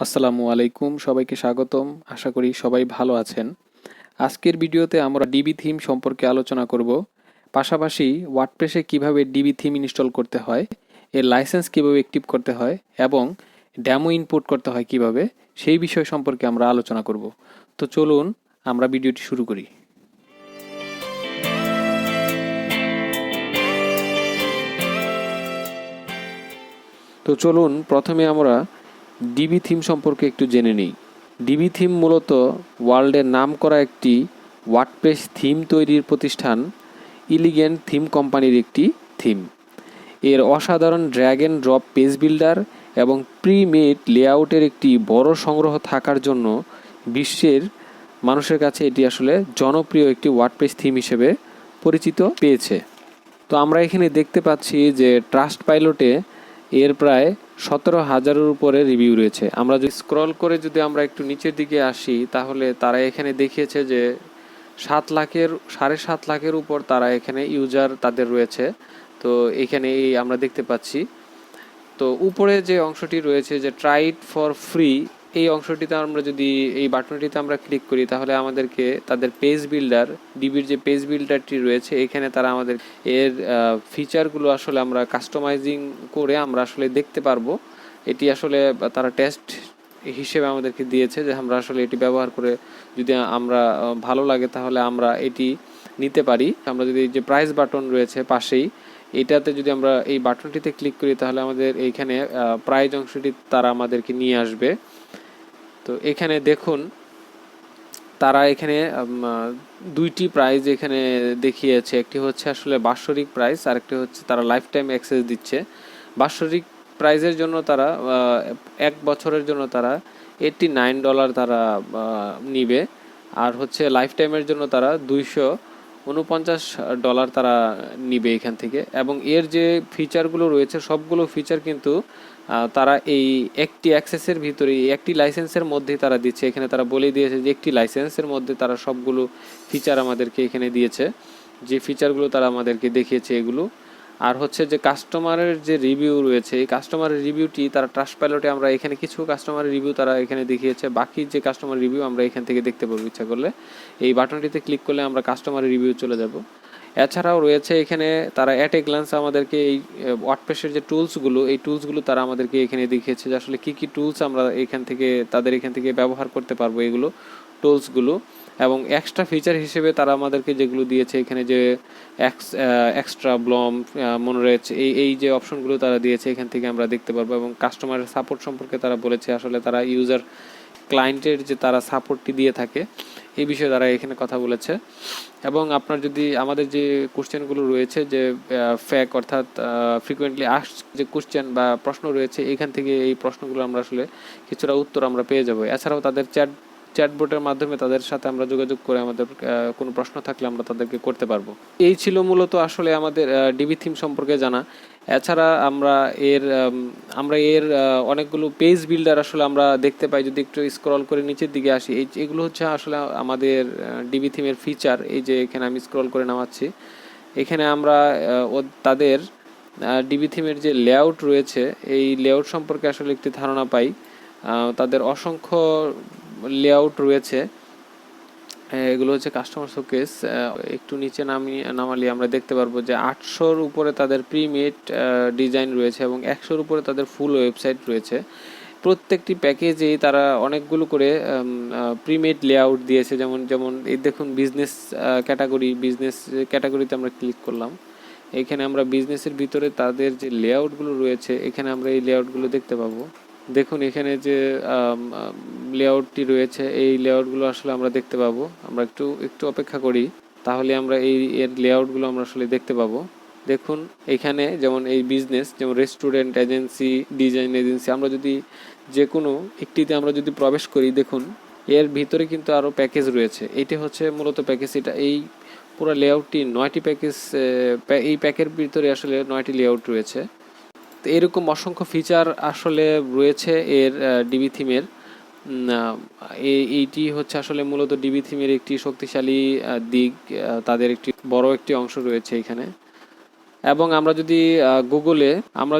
আসসালামু আলাইকুম, সবাইকে স্বাগতম। আশা করি সবাই ভালো আছেন। আজকের ভিডিওতে আমরা ডিবি থিম সম্পর্কে আলোচনা করব। পাশাপাশি ওয়ার্ডপ্রেসে কিভাবে ডিবি থিম ইনস্টল করতে হয়, এর লাইসেন্স কিভাবে অ্যাক্টিভ করতে হয় এবং ডেমো ইনপুট করতে হয় কিভাবে, সেই বিষয় সম্পর্কে আমরা আলোচনা করব। তো চলুন আমরা ভিডিওটি শুরু করি। তো চলুন প্রথমে আমরা ডিবি থিম সম্পর্কে একটু জেনে নিই। ডিবি থিম মূলত ওয়ার্ল্ডের নামকরা একটি ওয়ার্ডপ্রেস থিম তৈরির প্রতিষ্ঠান ইলিগেন্ট থিম কোম্পানির একটি থিম। এর অসাধারণ drag and drop page builder এবং প্রি-মেড লেআউটের একটি বড় সংগ্রহ থাকার জন্য বিশ্বের মানুষের কাছে এটি আসলে জনপ্রিয় একটি ওয়ার্ডপ্রেস থিম হিসেবে পরিচিত পেয়েছে। তো আমরা এখানে দেখতে পাচ্ছি যে ট্রাস্ট পাইলটে এর প্রায় 17,000-এর উপরে রিভিউ রয়েছে। আমরা যদি স্ক্রল করে যদি আমরা একটু নিচের দিকে আসি, তাহলে তারা এখানে দেখিয়েছে যে 7,000-7.5 লাখের উপর তারা এখানে ইউজার তাদের রয়েছে। তো এখানে আমরা দেখতে পাচ্ছি। তো উপরে যে অংশটি রয়েছে যে ট্রাই ইট ফর ফ্রি, এই অংশটিতে আমরা যদি এই বাটনটিতে আমরা ক্লিক করি, তাহলে আমাদেরকে তাদের পেজ বিল্ডার, ডিবির যে পেজ বিল্ডারটি রয়েছে, এখানে তারা আমাদের এর ফিচারগুলো আসলে আমরা কাস্টমাইজিং করে আমরা আসলে দেখতে পারবো। এটি আসলে তারা টেস্ট হিসেবে আমাদেরকে দিয়েছে যে আমরা আসলে এটি ব্যবহার করে যদি আমরা ভালো লাগে তাহলে আমরা এটি নিতে পারি। আমরা যদি যে প্রাইস বাটন রয়েছে পাশেই, এটাতে যদি আমরা এই বাটনটিতে ক্লিক করি, তাহলে আমাদের এইখানে প্রাইজ অংশটি তারা আমাদেরকে নিয়ে আসবে। তো এখানে দেখুন তারা এখানে দুইটি প্রাইজ এখানে দেখিয়েছে। একটি হচ্ছে আসলে বাৎসরিক প্রাইস, আর একটি হচ্ছে তারা লাইফ টাইম অ্যাক্সেস দিচ্ছে। বাৎসরিক প্রাইজের জন্য তারা 1 বছরের জন্য তারা $89 তারা নিবে, আর হচ্ছে লাইফ টাইমের জন্য তারা $249 তারা নিবে এখান থেকে। এবং এর যে ফিচারগুলো রয়েছে সবগুলো ফিচার কিন্তু তারা এই একটি অ্যাক্সেসের ভিতরে, একটি লাইসেন্সের মধ্যেই তারা দিচ্ছে। এখানে তারা বলে দিয়েছে যে একটি লাইসেন্সের মধ্যে তারা সবগুলো ফিচার আমাদেরকে এখানে দিয়েছে, যে ফিচারগুলো তারা আমাদেরকে দেখিয়েছে এগুলো। আর হচ্ছে যে কাস্টমারের যে রিভিউ রয়েছে, এই কাস্টমারের রিভিউটি তারা ট্রাস্ট পাইলটে আমরা এখানে কিছু কাস্টমারের রিভিউ তারা এখানে দেখিয়েছে, বাকি যে কাস্টমার রিভিউ আমরা এখান থেকে দেখতে পারবো ইচ্ছা করলে। এই বাটনটিতে ক্লিক করলে আমরা কাস্টমারের রিভিউ চলে যাব। এছাড়াও রয়েছে এখানে তারা অ্যাট এ গ্ল্যান্স আমাদেরকে এই ওয়ার্ডপ্রেসের যে টুলসগুলো, এই টুলসগুলো তারা আমাদেরকে এখানে দেখিয়েছে যে আসলে কী কী টুলস আমরা এখান থেকে তাদের এখান থেকে ব্যবহার করতে পারবো এগুলো টুলসগুলো। এবং এক্সট্রা ফিচার হিসেবে তারা আমাদেরকে যেগুলো দিয়েছে এখানে যে এক্সট্রা ব্লম মনোরেজ, এই যে অপশনগুলো তারা দিয়েছে এখান থেকে আমরা দেখতে পারবো। এবং কাস্টমারের সাপোর্ট সম্পর্কে তারা বলেছে আসলে তারা ইউজার ক্লায়েন্টের যে তারা সাপোর্টটি দিয়ে থাকে এই বিষয়ে তারা এখানে কথা বলেছে। এবং আপনার যদি আমাদের যে কোশ্চেনগুলো রয়েছে যে ফ্যাক অর্থাৎ ফ্রিকোয়েন্টলি আস্ক যে কোশ্চেন বা প্রশ্ন রয়েছে, এখান থেকে এই প্রশ্নগুলো আমরা আসলে কিছুটা উত্তর আমরা পেয়ে যাব। এছাড়াও তাদের চ্যাটবোটের মাধ্যমে তাদের সাথে আমরা যোগাযোগ করে আমাদের কোনো প্রশ্ন থাকলে আমরা তাদেরকে করতে পারবো। এই ছিল মূলত আসলে আমাদের ডিবি থিম সম্পর্কে জানা। এছাড়া আমরা এর অনেকগুলো পেজ বিল্ডার আসলে আমরা দেখতে পাই। যদি একটু স্ক্রল করে নিচের দিকে আসি, এগুলো হচ্ছে আসলে আমাদের ডিবি থিমের ফিচার। এই যে এখানে আমি স্ক্রল করে নামাচ্ছি, এখানে আমরা তাদের ডিবি থিমের যে লেআউট রয়েছে এই লেআউট সম্পর্কে আসলে একটি ধারণা পাই। তাদের অসংখ্য লেআউট রয়েছে। এগুলো হচ্ছে কাস্টমার শোকেস। একটু নিচে নামালে আমরা দেখতে পারবো যে 800-র উপরে তাদের প্রিমেড ডিজাইন রয়েছে এবং 100-র উপরে তাদের ফুল ওয়েবসাইট রয়েছে। প্রত্যেকটি প্যাকেজেই তারা অনেকগুলো করে প্রিমেড লেআউট দিয়েছে। যেমন এই দেখুন বিজনেস ক্যাটাগরিতে আমরা ক্লিক করলাম, এখানে আমরা বিজনেসের ভিতরে তাদের যে লেআউটগুলো রয়েছে এখানে আমরা এই লেআউটগুলো দেখতে পাবো। দেখুন এখানে যে লেআউটটি রয়েছে এই লেআউটগুলো আসলে আমরা দেখতে পাবো। আমরা একটু অপেক্ষা করি, তাহলে আমরা এর লেআউটগুলো আমরা আসলে দেখতে পাবো। দেখুন এখানে যেমন এই বিজনেস, যেমন রেস্টুরেন্ট এজেন্সি, ডিজাইন এজেন্সি, আমরা যদি যে কোনো একটিতে আমরা যদি প্রবেশ করি, দেখুন এর ভিতরে কিন্তু আরও প্যাকেজ রয়েছে। এইটা হচ্ছে মূলত প্যাকেজ। এটা এই পুরো লেআউটটি 9টি প্যাকেজ, এই প্যাকের ভিতরে আসলে 9টি লেআউট রয়েছে। তো এরকম অসংখ্য ফিচার আসলে রয়েছে এর ডিবি থিমের। এইটি হচ্ছে আসলে মূলত ডিবি থিমের একটি শক্তিশালী দিক, তাদের একটি বড় একটি অংশ রয়েছে এখানে। এবং আমরা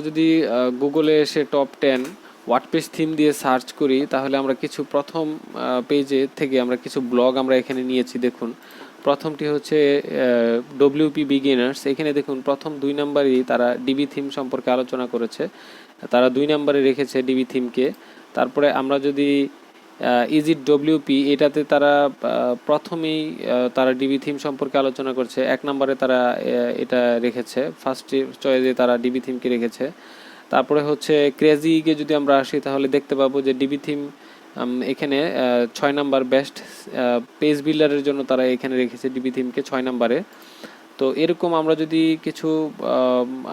যদি গুগলে এসে টপ 10 ওয়ার্ডপ্রেস থিম দিয়ে সার্চ করি, তাহলে আমরা কিছু প্রথম পেজে থেকে আমরা কিছু ব্লগ আমরা এখানে নিয়েছি। দেখুন প্রথমটি হচ্ছে ডব্লিউপি বিগিনার্স। এখানে দেখুন প্রথম 2 নম্বরই তারা ডিবি থিম সম্পর্কে আলোচনা করেছে, তারা 2 নম্বরে রেখেছে ডিবি থিমকে। তারপরে আমরা যদি ইজিট ডব্লিউপি, এটাতে তারা প্রথমেই তারা ডিবি থিম সম্পর্কে আলোচনা করছে, 1 নম্বরে তারা এটা রেখেছে, ফার্স্ট চয়েসে তারা ডিবি থিমকে রেখেছে। তারপরে হচ্ছে ক্রেজিকে যদি আমরা আসি তাহলে দেখতে পাবো যে ডিবি থিম এখানে 6 নাম্বার বেস্ট পেজ বিল্ডারের জন্য তারা এখানে রেখেছে ডিবি থিমকে 6 নাম্বারে। তো এরকম আমরা যদি কিছু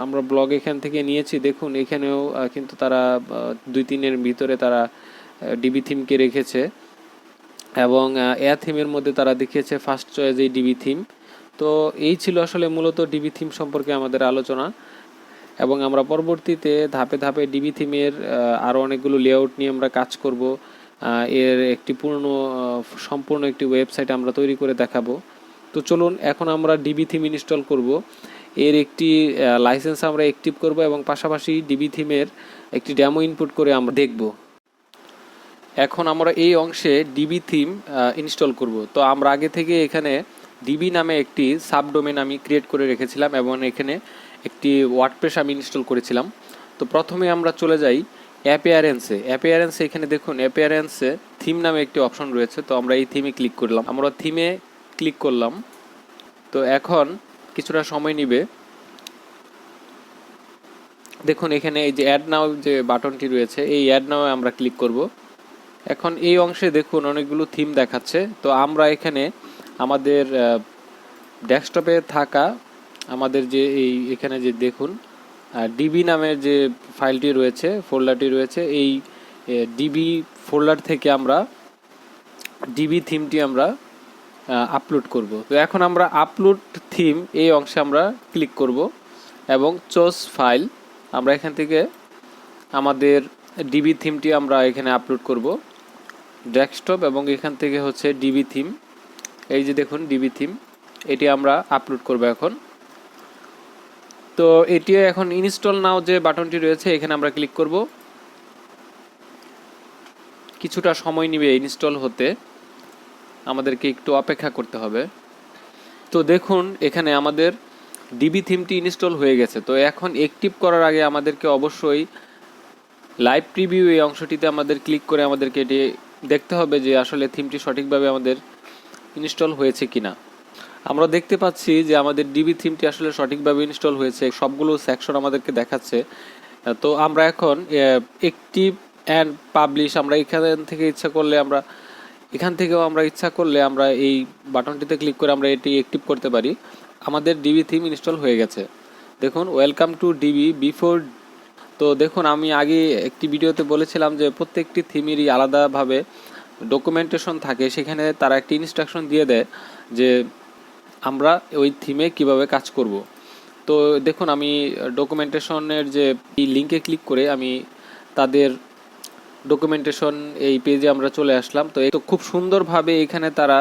আমরা ব্লগ এখান থেকে নিয়েছি, দেখুন এখানেও কিন্তু তারা 2-3 এর ভিতরে তারা ডিবি থিমকে রেখেছে, এবং এ থিমের মধ্যে তারা দেখিয়েছে ফার্স্ট চয়েস এই ডিবি থিম। তো এই ছিল আসলে মূলত ডিবি থিম সম্পর্কে আমাদের আলোচনা, এবং আমরা পরবর্তীতে ধাপে ধাপে ডিবি থিমের আরও অনেকগুলো লেআউট নিয়ে আমরা কাজ করব। এর একটি সম্পূর্ণ একটি ওয়েবসাইট আমরা তৈরি করে দেখাবো। তো চলুন এখন আমরা ডিবি থিম ইনস্টল করব। এর একটি লাইসেন্স আমরা অ্যাক্টিভ করব, এবং পাশাপাশি ডিবি থিমের একটি ডেমো ইনপুট করে আমরা দেখব। এখন আমরা এই অংশে ডিবি থিম ইনস্টল করব। তো আমরা আগে থেকে এখানে ডিবি নামে একটি সাবডোমেন আমি ক্রিয়েট করে রেখেছিলাম, এবং এখানে একটি ওয়ার্ডপ্রেস আমি ইনস্টল করেছিলাম। তো প্রথমে আমরা চলে যাই অ্যাপিয়ারেন্সে। এখানে দেখুন অ্যাপিয়ারেন্সে থিম নামে একটি অপশন রয়েছে। তো আমরা এই থিমে ক্লিক করলাম, আমরা থিমে ক্লিক করলাম। তো এখন কিছুটা সময় নেবে। দেখুন এখানে এই যে অ্যাড নাও যে বাটনটি রয়েছে, এই অ্যাড নাও আমরা ক্লিক করব। এখন এই অংশে দেখুন অনেকগুলো থিম দেখাচ্ছে। তো আমরা এখানে আমাদের ডেস্কটপে থাকা আমাদের যে এখানে যে দেখুন ডিবি নামের যে ফাইলটি রয়েছে, ফোল্ডারটি রয়েছে, এই ডিবি ফোল্ডার থেকে আমরা ডিবি থিমটি আমরা আপলোড করব। তো এখন আমরা আপলোড থিম এই অংশে আমরা ক্লিক করব, এবং চুজ ফাইল, আমরা এখান থেকে আমাদের ডিবি থিমটি আমরা এখানে আপলোড করব ডেস্কটপ, এবং এখান থেকে হচ্ছে ডিবি থিম, এই যে দেখুন ডিবি থিম, এটি আমরা আপলোড করব এখন। তো এটি এখন ইনস্টল নাও যে বাটনটি রয়েছে এখানে আমরা ক্লিক করব। কিছুটা সময় নেবে ইনস্টল হতে, আমাদেরকে একটু অপেক্ষা করতে হবে। তো দেখুন এখানে আমাদের ডিবি থিমটি ইনস্টল হয়ে গেছে। তো এখন অ্যাক্টিভ করার আগে আমাদেরকে অবশ্যই লাইভ প্রিভিউ এই অংশটিতে আমাদের ক্লিক করে আমাদেরকে এটি দেখতে হবে যে আসলে থিমটি সঠিকভাবে আমাদের ইনস্টল হয়েছে কিনা। আমরা দেখতে পাচ্ছি যে আমাদের ডিবি থিমটি আসলে সঠিকভাবে ইনস্টল হয়েছে, সবগুলো সেকশন আমাদেরকে দেখাচ্ছে। তো আমরা এখন অ্যাক্টিভ অ্যান্ড পাবলিশ, আমরা এখান থেকে ইচ্ছা করলে আমরা এই বাটনটিতে ক্লিক করে আমরা এটি অ্যাক্টিভ করতে পারি। আমাদের ডিবি থিম ইনস্টল হয়ে গেছে। দেখুন ওয়েলকাম টু ডিবি বিফোর। তো দেখুন আমি আগে একটি ভিডিওতে বলেছিলাম যে প্রত্যেকটি থিমেরই আলাদাভাবে ডকুমেন্টেশন থাকে, সেখানে তারা একটি ইনস্ট্রাকশন দিয়ে দেয় যে আমরা ওই থিমে কিভাবে কাজ করব। তো দেখুন আমি ডকুমেন্টেশনের যে এই লিঙ্কে ক্লিক করে আমি তাদের ডকুমেন্টেশন এই পেজে আমরা চলে আসলাম। তো খুব সুন্দরভাবে এখানে তারা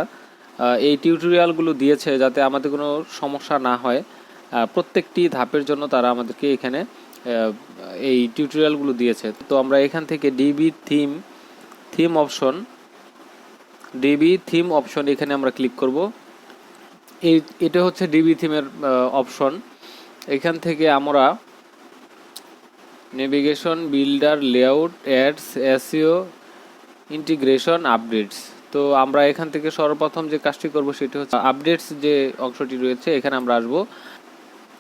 এই টিউটোরিয়ালগুলো দিয়েছে যাতে আমাদের কোনো সমস্যা না হয়। প্রত্যেকটি ধাপের জন্য তারা আমাদেরকে এখানে এই টিউটোরিয়ালগুলো দিয়েছে। তো আমরা এখান থেকে ডিবি থিম অপশন এখানে আমরা ক্লিক করব। এটা হচ্ছে ডিবি থিমের অপশন। এখান থেকে আমরা navigation, builder, layout, ads, SEO, integration, updates. তো আমরা এখান থেকে সর্বপ্রথম যে কাজটি করব সেটি হচ্ছে আপডেটস যে অংশটি রয়েছে এখানে আমরা আসব।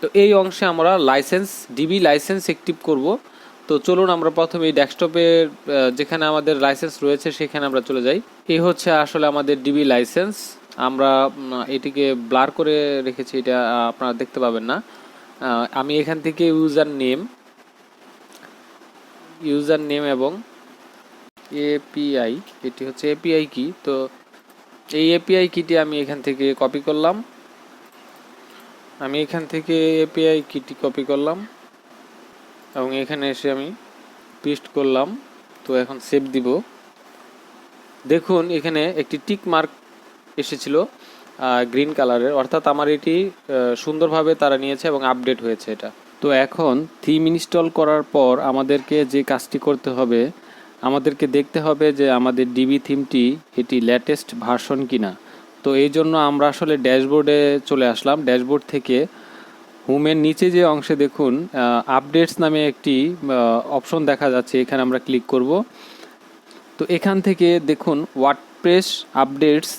তো এই অংশে আমরা ডিবি লাইসেন্স অ্যাক্টিভ করব। তো চলুন আমরা প্রথমে এই ডেস্কটপের যেখানে আমাদের লাইসেন্স রয়েছে সেখানে আমরা চলে যাই। এই হচ্ছে আসলে আমাদের ডিবি লাইসেন্স। আমরা এটিকে ব্লার করে রেখেছি, এটা আপনারা দেখতে পাবেন না। আমি এখান থেকে ইউজার নেম এবং এপিআই, এটি হচ্ছে এপিআই কি। তো এই এপিআই কিটি আমি এখান থেকে কপি করলাম, এবং এখানে এসে আমি পেস্ট করলাম। তো এখন সেভ দিব। দেখুন এখানে একটি টিক মার্ক এসেছিল গ্রিন কালারের, অর্থাৎ আমার এটি সুন্দরভাবে তারা নিয়েছে এবং আপডেট হয়েছে এটা। তো তো এখন থিম ইনস্টল করার পর আমাদেরকে যে কাজটি করতে হবে, আমাদেরকে দেখতে হবে যে আমাদের ডিবি থিমটি এটি লেটেস্ট ভার্সন কিনা। তো এই জন্য আমরা আসলে ড্যাশবোর্ডে চলে আসলাম। ড্যাশবোর্ড থেকে হোমের নিচে যে অংশে দেখুন আপডেটস নামে একটি অপশন দেখা যাচ্ছে, এখানে আমরা ক্লিক করব। তো এখান থেকে দেখুন ওয়ার্ডপ্রেস আপডেটস,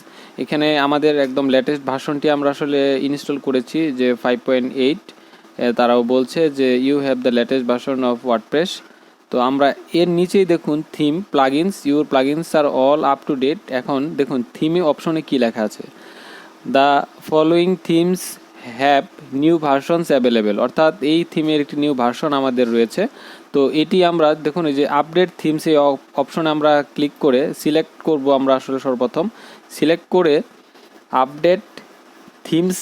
এখানে আমাদের একদম লেটেস্ট ভার্সনটি আমরা আসলে ইনস্টল করেছি যে 5.8। তারাও বলছে যে you have the latest version of WordPress. তো আমরা এর নিচেই দেখুন theme plugins, your plugins are all up to date. এখন দেখুন থিমে অপশনে কি লেখা আছে, the following themes have new versions available, অর্থাৎ এই থিমের একটি নিউ ভার্সন আমাদের রয়েছে। তো এটি আমরা দেখুন এই যে আপডেট থিমস এই অপশনে আমরা ক্লিক করে সিলেক্ট করব। আমরা আসলে সর্বপ্রথম সিলেক্ট করে আপডেট থিমস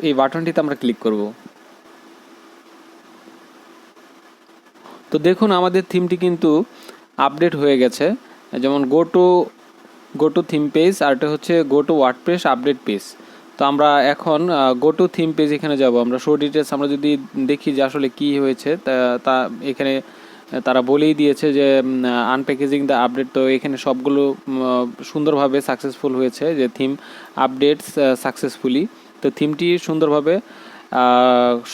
এই বাটনটিতে আমরা ক্লিক করব। তো দেখুন আমাদের থিমটি কিন্তু আপডেট হয়ে গেছে, যেমন গো টু থিম পেজ, আর এটা হচ্ছে go to WordPress update page. তো আমরা এখন গো টু থিম পেজ এখানে যাব। আমরা শো ডিটেলস আমরা যদি দেখি যে আসলে কি হয়েছে, তা এখানে তারা বলেই দিয়েছে যে আনপ্যাকেজিং দ্য আপডেট। তো এখানে সবগুলো সুন্দরভাবে সাকসেসফুল হয়েছে, যে থিম আপডেটস সাকসেসফুলি। তো থিমটি সুন্দরভাবে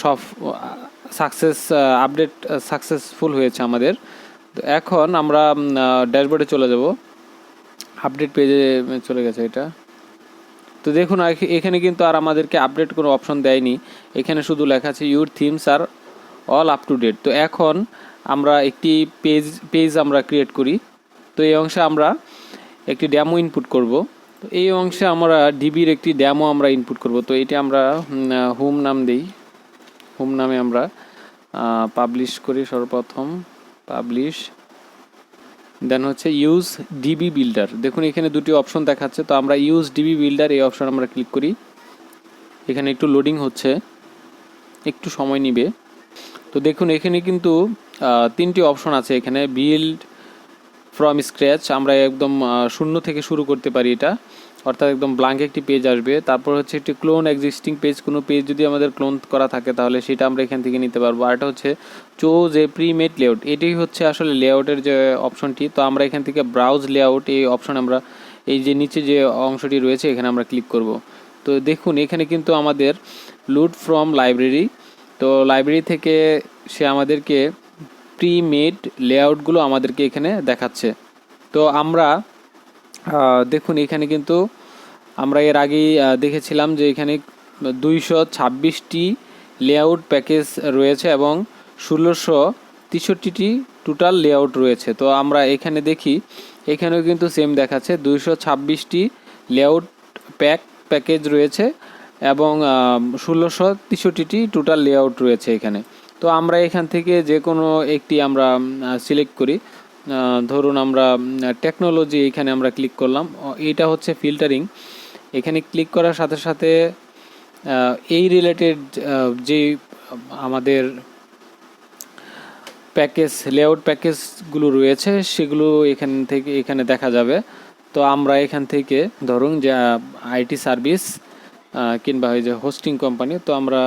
সব আপডেট সাকসেসফুল হয়েছে আমাদের। তো এখন আমরা ড্যাশবোর্ডে চলে যাব, আপডেট পেজে চলে গেছে এটা। তো দেখুন এখানে কিন্তু আর আমাদেরকে আপডেট কোনো অপশন দেয়নি, এখানে শুধু লেখা আছে your themes are all up to date. তো এখন আমরা একটি পেজ আমরা ক্রিয়েট করি। তো এই অংশে আমরা একটি ডেমো ইনপুট করব। তো এই অংশে আমরা ডিবির একটি ডেমো আমরা ইনপুট করব। তো এটি আমরা হোম নাম দেই, হোম নামে আমরা পাবলিশ করি। সর্বপ্রথম পাবলিশ, দেন হচ্ছে ইউজ ডিবি বিল্ডার। দেখুন এখানে দুটি অপশন দেখাচ্ছে, তো আমরা ইউজ ডিবি বিল্ডার এই অপশন আমরা ক্লিক করি। এখানে একটু লোডিং হচ্ছে, একটু সময় নিবে। তো দেখুন এখানে কিন্তু তিনটি অপশন আছে। এখানে বিল্ড ফ্রম স্ক্র্যাচ, আমরা একদম শূন্য থেকে শুরু করতে পারি এটা, অর্থাৎ একদম ব্ল্যাঙ্ক একটি পেজ আসবে। তারপর হচ্ছে একটি ক্লোন এক্সিস্টিং পেজ, কোনো পেজ যদি আমাদের ক্লোন করা থাকে তাহলে সেটা আমরা এখান থেকে নিতে পারবো। আর এটা হচ্ছে চুজ এ প্রিমেড লেআউট, এটাই হচ্ছে আসলে লেআউটের যে অপশনটি। তো আমরা এখান থেকে ব্রাউজ লেআউট এই অপশন আমরা এই যে নিচে যে অংশটি রয়েছে এখানে আমরা ক্লিক করব। তো দেখুন এখানে কিন্তু আমাদের লুট ফ্রম লাইব্রেরি, তো লাইব্রেরি থেকে সে আমাদেরকে প্রিমেড লেআউটগুলো আমাদেরকে এখানে দেখাচ্ছে। তো আমরা দেখুন এখানে কিন্তু আমরা এর আগেই দেখেছিলাম যে এখানে 226টি লেআউট প্যাকেজ রয়েছে এবং 1663টি টোটাল লেআউট রয়েছে। তো আমরা এখানে দেখি, এখানেও কিন্তু সেম দেখাচ্ছে 226টি লেআউট প্যাকেজ রয়েছে এবং 1663টি টোটাল লেআউট রয়েছে এখানে। তো আমরা এখান থেকে যে কোনো একটি আমরা সিলেক্ট করি। ধরুন আমরা টেকনোলজি, এখানে আমরা ক্লিক করলাম। এটা হচ্ছে ফিল্টারিং, এখানে ক্লিক করার সাথে সাথে এই রিলেটেড যে আমাদের প্যাকেজ লেআউট প্যাকেজগুলো রয়েছে সেগুলো এখানে দেখা যাবে। তো আমরা এখান থেকে ধরুন যে আইটি সার্ভিস কিংবা ওই যে হোস্টিং কোম্পানি, তো আমরা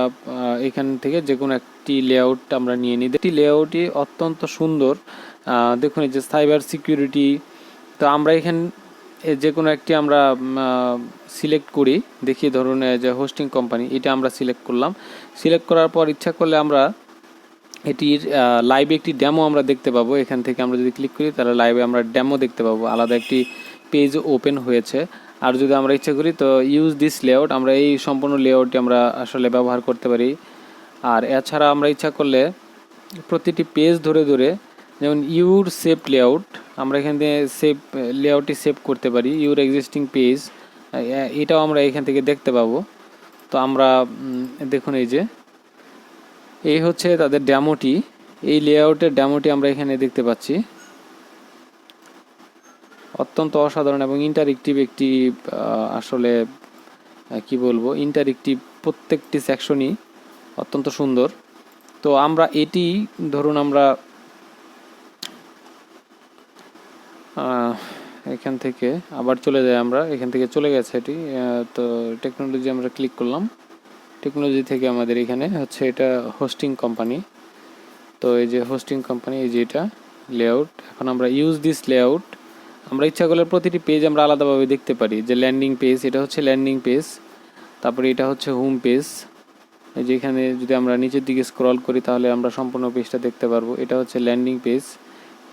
এখান থেকে যে কোনো একটি লেআউট আমরা নিয়ে নিই। একটি লেআউটই অত্যন্ত সুন্দর, দেখুন এই যে সাইবার সিকিউরিটি। তো আমরা এখানে যে কোনো একটি আমরা সিলেক্ট করি, দেখি ধরুন যে হোস্টিং কোম্পানি, এটা আমরা সিলেক্ট করলাম। সিলেক্ট করার পর ইচ্ছা করলে আমরা এটির লাইভে একটি ডেমো আমরা দেখতে পাবো। এখান থেকে আমরা যদি ক্লিক করি তাহলে লাইভে আমরা ডেমো দেখতে পাবো, আলাদা একটি পেজ ওপেন হয়েছে। আর যদি আমরা ইচ্ছা করি তো ইউজ দিস লেআউট, আমরা এই সম্পূর্ণ লেআউটটি আমরা আসলে ব্যবহার করতে পারি। আর এছাড়া আমরা ইচ্ছা করলে প্রতিটি পেজ ধরে ধরে, যেমন ইউর সেভ লেআউট, আমরা এখান থেকে সেভ লেআউটটি সেভ করতে পারি। ইউর এক্সিস্টিং পেজ, এটাও আমরা এখান থেকে দেখতে পাবো। তো আমরা দেখুন এই হচ্ছে তাদের ডেমোটি, এই লেআউটের ডেমোটি আমরা এখানে দেখতে পাচ্ছি। অত্যন্ত অসাধারণ এবং ইন্টারেক্টিভ একটি আসলে কি বলবো, ইন্টারেক্টিভ, প্রত্যেকটি সেকশনই অত্যন্ত সুন্দর। তো আমরা এটি ধরুন আমরা এখান থেকে আবার চলে যাই, আমরা এখান থেকে চলে গেছে এটি। তো টেকনোলজি আমরা ক্লিক করলাম। টেকনোলজি থেকে আমাদের এখানে হচ্ছে এটা হোস্টিং কোম্পানি। তো এই যে হোস্টিং কোম্পানি, এই যে এটা লেআউট। এখন আমরা ইউজ দিস লেআউট, আমরা ইচ্ছা করলে প্রতিটি পেজ আমরা আলাদাভাবে দেখতে পারি। যে ল্যান্ডিং পেজ, এটা হচ্ছে ল্যান্ডিং পেজ, তারপরে এটা হচ্ছে হোম পেজ। এই যে এখানে যদি আমরা নিচের দিকে স্ক্রল করি তাহলে আমরা সম্পূর্ণ পেজটা দেখতে পারবো। এটা হচ্ছে ল্যান্ডিং পেজ,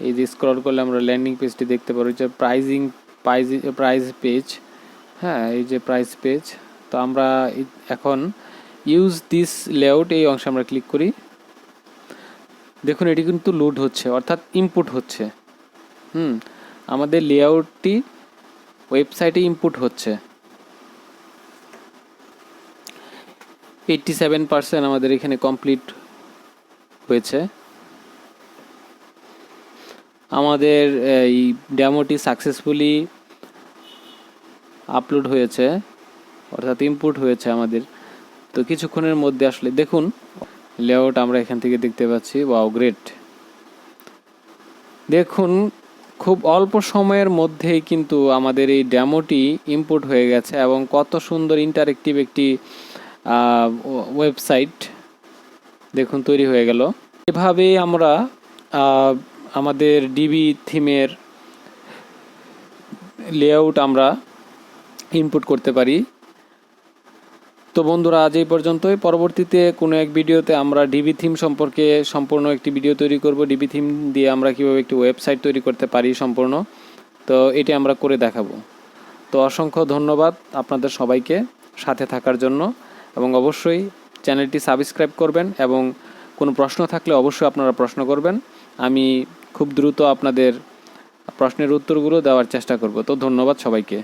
এই যে স্ক্রল করলে আমরা ল্যান্ডিং পেজটি দেখতে পারবো। যে প্রাইস পেজ, হ্যাঁ এই যে প্রাইস পেজ। তো আমরা এখন ইউজ দিস লেআউট এই অংশে আমরা ক্লিক করি। দেখুন এটি কিন্তু লোড হচ্ছে, অর্থাৎ ইনপুট হচ্ছে। আমাদের লেআউটটি ওয়েবসাইটে ইনপুট হচ্ছে। 87% আমাদের এখানে কমপ্লিট হয়েছে। আমাদের এই ডেমোটি সাকসেসফুলি আপলোড হয়েছে, অর্থাৎ ইনপুট হয়েছে আমাদের। তো কিছুক্ষণের মধ্যে আসলে দেখুন লেআউট আমরা এখান থেকে দেখতে পাচ্ছি। Wow, great! দেখুন খুব অল্প সময়ের মধ্যেই কিন্তু আমাদের এই ডেমোটি ইনপুট হয়ে গেছে এবং কত সুন্দর ইন্টারেক্টিভ একটি ওয়েবসাইট দেখুন তৈরি হয়ে গেল। এভাবেই আমরা আমাদের ডিবি থিমের লেআউট আমরা ইনপুট করতে পারি। তো বন্ধুরা আজ এই পর্যন্তই। পরবর্তীতে কোনো এক ভিডিওতে আমরা ডিবি থিম সম্পর্কে সম্পূর্ণ একটি ভিডিও তৈরি করব। ডিবি থিম দিয়ে আমরা কীভাবে একটি ওয়েবসাইট তৈরি করতে পারি সম্পূর্ণ, তো এটি আমরা করে দেখাবো। তো অসংখ্য ধন্যবাদ আপনাদের সবাইকে সাথে থাকার জন্য, এবং অবশ্যই চ্যানেলটি সাবস্ক্রাইব করবেন এবং কোনো প্রশ্ন থাকলে অবশ্যই আপনারা প্রশ্ন করবেন। আমি খুব দ্রুত আপনাদের প্রশ্নের উত্তরগুলো দেওয়ার চেষ্টা করব। তো ধন্যবাদ সবাইকে।